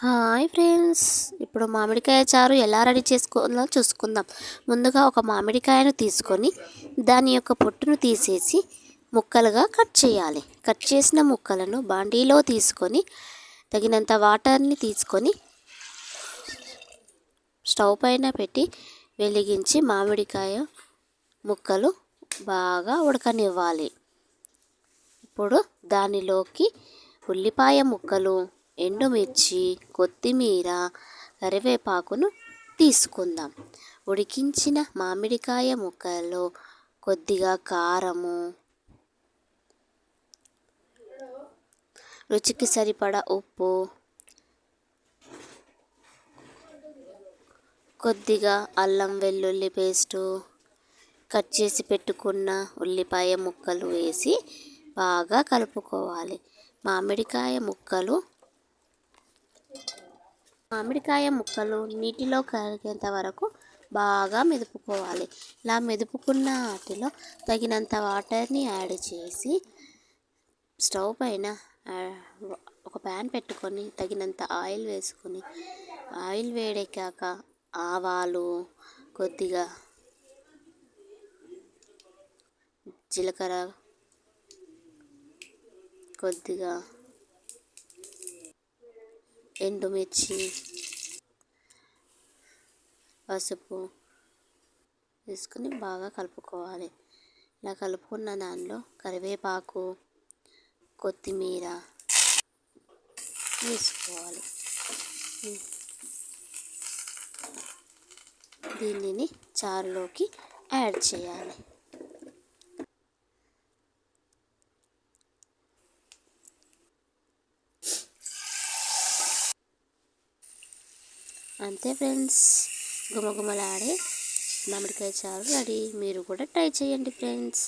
Hi friends, ఇప్పుడు మామిడికాయ చారు ఎలా రెడీ చేసుకోవాలో చూసుకుందాం. ముందుగా ఒక మామిడికాయను తీసుకొని దాని యొక్క పొట్టును తీసేసి ముక్కలుగా కట్ చేయాలి. కట్ చేసిన ముక్కలను బాండీలో తీసుకొని తగినంత వాటర్ని తీసుకొని స్టవ్ పైన పెట్టి వెలిగించి మామిడికాయ ముక్కలు బాగా ఉడకనివ్వాలి. ఇప్పుడు దానిలోకి ఉల్లిపాయ ముక్కలు, ఎండుమిర్చి, కొత్తిమీర, కరివేపాకును తీసుకుందాం. ఉడికించిన మామిడికాయ ముక్కల్లో కొద్దిగా కారము, రుచికి సరిపడా ఉప్పు, కొద్దిగా అల్లం వెల్లుల్లి పేస్టు, కట్ చేసి పెట్టుకున్న ఉల్లిపాయ ముక్కలు వేసి బాగా కలుపుకోవాలి. మామిడికాయ ముక్కలు నీటిలో కరిగేంత వరకు బాగా మెదుపుకోవాలి. ఇలా మెదుపుకున్న వాటిలో తగినంత వాటర్ని యాడ్ చేసి స్టవ్ పైన ఒక ప్యాన్ పెట్టుకొని తగినంత ఆయిల్ వేసుకొని, ఆయిల్ వేడెక్కాక ఆవాలు, కొద్దిగా జీలకర్ర, కొద్దిగా ఎండుమిర్చి, పసుపు వేసుకొని బాగా కలుపుకోవాలి. ఇలా కలుపుకున్న దానిలో కరివేపాకు, కొత్తిమీర వేసుకోవాలి. దీనిని చారులోకి యాడ్ చేయాలి. అంతే ఫ్రెండ్స్, గుమగుమలాడే మామిడికాయ చారు రెడీ. మీరు కూడా ట్రై చేయండి ఫ్రెండ్స్.